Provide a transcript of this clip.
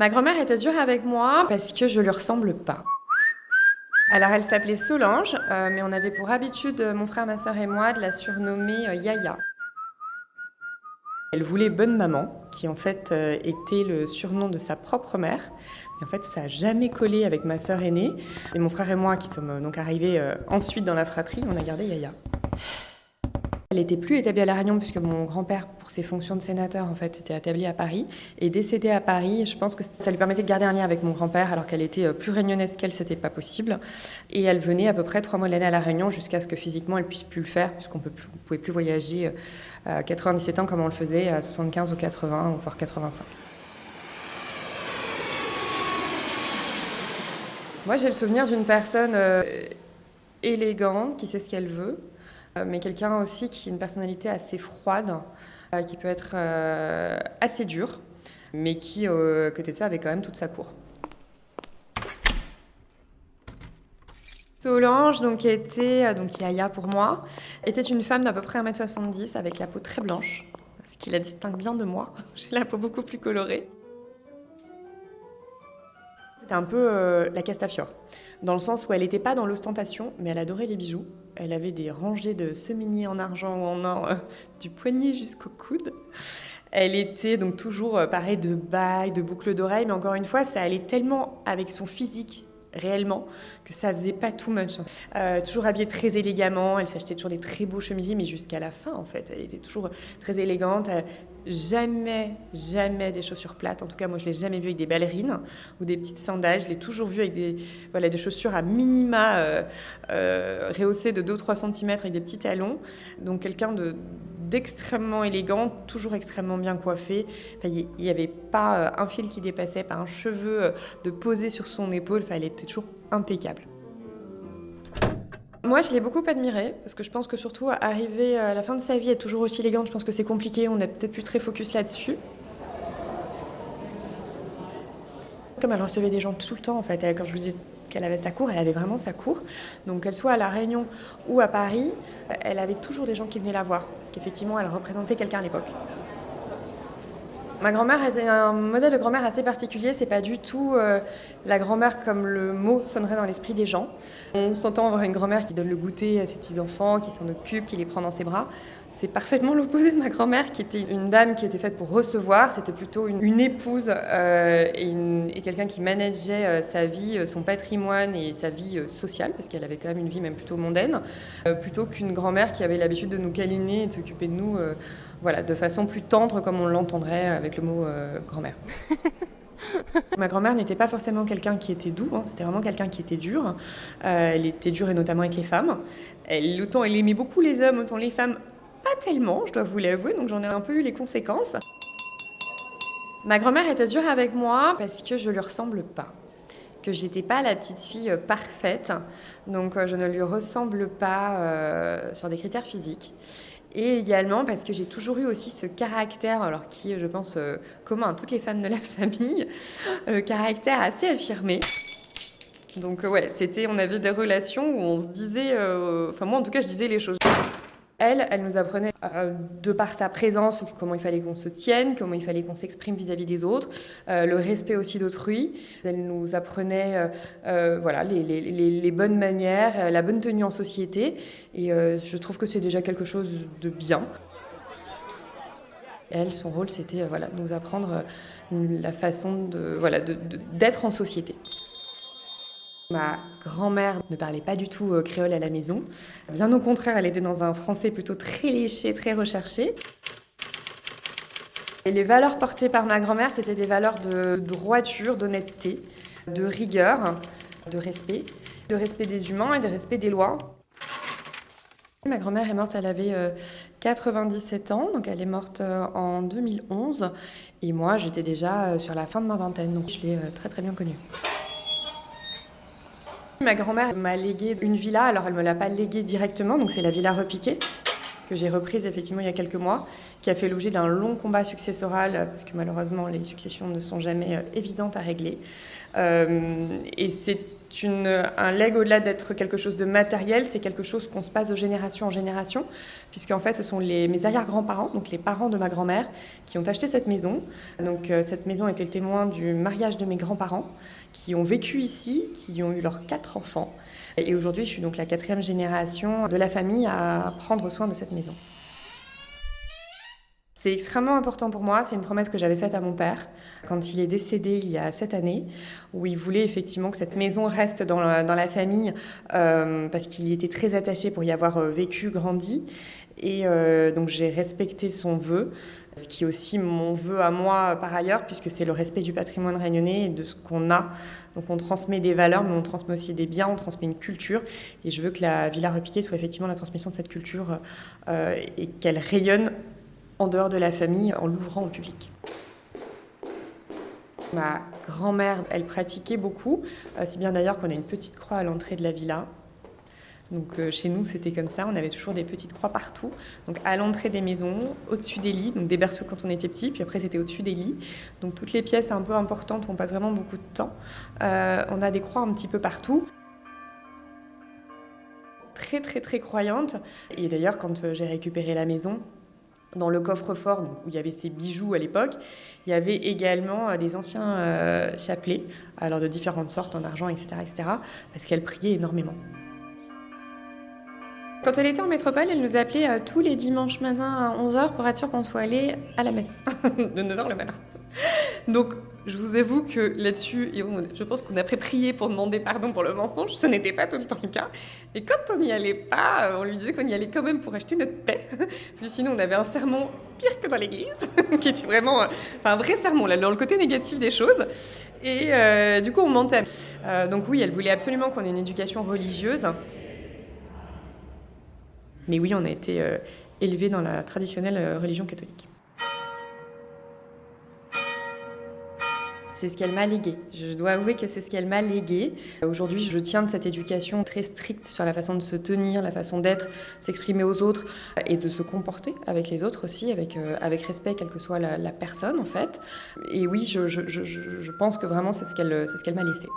Ma grand-mère était dure avec moi parce que je lui ressemble pas. Alors elle s'appelait Solange, mais on avait pour habitude, mon frère, ma sœur et moi, de la surnommer Yaya. Elle voulait Bonne Maman, qui en fait était le surnom de sa propre mère. Et en fait, ça n'a jamais collé avec ma sœur aînée. Et mon frère et moi, qui sommes donc arrivés ensuite dans la fratrie, on a gardé Yaya. Elle n'était plus établie à La Réunion puisque mon grand-père, pour ses fonctions de sénateur, en fait, était établi à Paris et décédé à Paris. Je pense que ça lui permettait de garder un lien avec mon grand-père alors qu'elle était plus réunionnaise qu'elle, c'était pas possible. Et elle venait à peu près 3 mois de l'année à La Réunion jusqu'à ce que physiquement elle puisse plus le faire puisqu'on ne pouvait plus voyager à 97 ans comme on le faisait à 75 ou 80 ou voire 85. Moi, j'ai le souvenir d'une personne élégante qui sait ce qu'elle veut. Mais quelqu'un aussi qui a une personnalité assez froide, qui peut être assez dur, mais qui, à côté de ça, avait quand même toute sa cour. Solange, donc, qui était, donc Yaya pour moi, était une femme d'à peu près 1m70 avec la peau très blanche, ce qui la distingue bien de moi. J'ai la peau beaucoup plus colorée. C'était un peu la Castafiore, dans le sens où elle n'était pas dans l'ostentation, mais elle adorait les bijoux. Elle avait des rangées de seminiers en argent ou en or, du poignet jusqu'au coude. Elle était donc toujours parée de bagues, de boucles d'oreilles, mais encore une fois, ça allait tellement avec son physique réellement que ça faisait pas too much. Toujours habillée très élégamment, elle s'achetait toujours des très beaux chemisiers, mais jusqu'à la fin en fait, elle était toujours très élégante. Jamais des chaussures plates. En tout cas, moi, je l'ai jamais vue avec des ballerines ou des petites sandales. Je l'ai toujours vue avec des chaussures à minima rehaussées de 2 ou 3 cm avec des petits talons. Donc, quelqu'un d'extrêmement élégant, toujours extrêmement bien coiffé. Enfin, il n'y avait pas un fil qui dépassait, pas un cheveu de poser sur son épaule. Enfin, elle était toujours impeccable. Moi, je l'ai beaucoup admirée, parce que je pense que surtout, arriver à la fin de sa vie, être toujours aussi élégante, je pense que c'est compliqué, on n'est peut-être plus très focus là-dessus. Comme elle recevait des gens tout le temps, en fait, quand je vous dis qu'elle avait sa cour, elle avait vraiment sa cour. Donc qu'elle soit à La Réunion ou à Paris, elle avait toujours des gens qui venaient la voir, parce qu'effectivement, elle représentait quelqu'un à l'époque. Ma grand-mère était un modèle de grand-mère assez particulier. C'est pas du tout la grand-mère comme le mot sonnerait dans l'esprit des gens. On s'entend avoir une grand-mère qui donne le goûter à ses petits-enfants, qui s'en occupe, qui les prend dans ses bras. C'est parfaitement l'opposé de ma grand-mère, qui était une dame qui était faite pour recevoir. C'était plutôt une épouse et quelqu'un qui manageait sa vie, son patrimoine et sa vie sociale, parce qu'elle avait quand même une vie même plutôt mondaine, plutôt qu'une grand-mère qui avait l'habitude de nous câliner et de s'occuper de nous de façon plus tendre comme on l'entendrait avec le mot grand-mère. Ma grand-mère n'était pas forcément quelqu'un qui était doux, c'était vraiment quelqu'un qui était dur. Elle était dure et notamment avec les femmes. Autant elle aimait beaucoup les hommes, autant les femmes pas tellement, je dois vous l'avouer, donc j'en ai un peu eu les conséquences. Ma grand-mère était dure avec moi parce que je lui ressemble pas. Que j'étais pas la petite fille parfaite, donc je ne lui ressemble pas sur des critères physiques. Et également parce que j'ai toujours eu aussi ce caractère, alors qui est, je pense, commun à toutes les femmes de la famille, caractère assez affirmé. Donc on avait des relations où on se disait, moi en tout cas je disais les choses. Elle nous apprenait, de par sa présence, comment il fallait qu'on se tienne, comment il fallait qu'on s'exprime vis-à-vis des autres, le respect aussi d'autrui. Elle nous apprenait les bonnes manières, la bonne tenue en société. Et je trouve que c'est déjà quelque chose de bien. Elle, son rôle, c'était de nous apprendre la façon d'être en société. Ma grand-mère ne parlait pas du tout créole à la maison. Bien au contraire, elle était dans un français plutôt très léché, très recherché. Et les valeurs portées par ma grand-mère, c'était des valeurs de droiture, d'honnêteté, de rigueur, de respect des humains et de respect des lois. Ma grand-mère est morte, elle avait 97 ans, donc elle est morte en 2011. Et moi, j'étais déjà sur la fin de ma vingtaine, donc je l'ai très très bien connue. Ma grand-mère m'a légué une villa, alors elle ne me l'a pas léguée directement, donc c'est la villa Repiquet, que j'ai reprise effectivement il y a quelques mois, qui a fait l'objet d'un long combat successoral, parce que malheureusement les successions ne sont jamais évidentes à régler. Et c'est un legs au-delà d'être quelque chose de matériel, c'est quelque chose qu'on se passe de génération en génération, puisqu'en fait ce sont mes arrière-grands-parents, donc les parents de ma grand-mère, qui ont acheté cette maison. Donc cette maison était le témoin du mariage de mes grands-parents, qui ont vécu ici, qui ont eu leurs 4 enfants. Et aujourd'hui, je suis donc la 4e génération de la famille à prendre soin de cette maison. C'est extrêmement important pour moi, c'est une promesse que j'avais faite à mon père quand il est décédé il y a 7 années, où il voulait effectivement que cette maison reste dans la famille, parce qu'il y était très attaché pour y avoir vécu, grandi. Et donc j'ai respecté son vœu, ce qui est aussi mon vœu à moi par ailleurs, puisque c'est le respect du patrimoine réunionnais et de ce qu'on a. Donc on transmet des valeurs, mais on transmet aussi des biens, on transmet une culture. Et je veux que la Villa Repiquet soit effectivement la transmission de cette culture et qu'elle rayonne en dehors de la famille, en l'ouvrant au public. Ma grand-mère, elle pratiquait beaucoup, si bien d'ailleurs qu'on a une petite croix à l'entrée de la villa. Donc chez nous, c'était comme ça, on avait toujours des petites croix partout. Donc à l'entrée des maisons, au-dessus des lits, donc des berceaux quand on était petit, puis après c'était au-dessus des lits. Donc toutes les pièces un peu importantes où on passe vraiment beaucoup de temps, on a des croix un petit peu partout. Très très très croyante. Et d'ailleurs, quand j'ai récupéré la maison, dans le coffre-fort où il y avait ses bijoux à l'époque, il y avait également des anciens chapelets, alors de différentes sortes, en argent, etc., parce qu'elle priait énormément. Quand elle était en métropole, elle nous appelait tous les dimanches matins à 11h pour être sûre qu'on soit allé à la messe, de 9h le matin. Donc, je vous avoue que là-dessus, je pense qu'on a prié pour demander pardon pour le mensonge, ce n'était pas tout le temps le cas. Et quand on n'y allait pas, on lui disait qu'on y allait quand même pour acheter notre paix. Parce que sinon, on avait un sermon pire que dans l'église, qui était vraiment un vrai sermon, là, dans le côté négatif des choses. Et du coup, on mentait. Donc oui, elle voulait absolument qu'on ait une éducation religieuse. Mais oui, on a été élevés dans la traditionnelle religion catholique. C'est ce qu'elle m'a légué. Je dois avouer que c'est ce qu'elle m'a légué. Aujourd'hui, je tiens de cette éducation très stricte sur la façon de se tenir, la façon d'être, s'exprimer aux autres et de se comporter avec les autres aussi, avec respect, quelle que soit la personne en fait. Et oui, je pense que vraiment c'est ce qu'elle m'a laissé.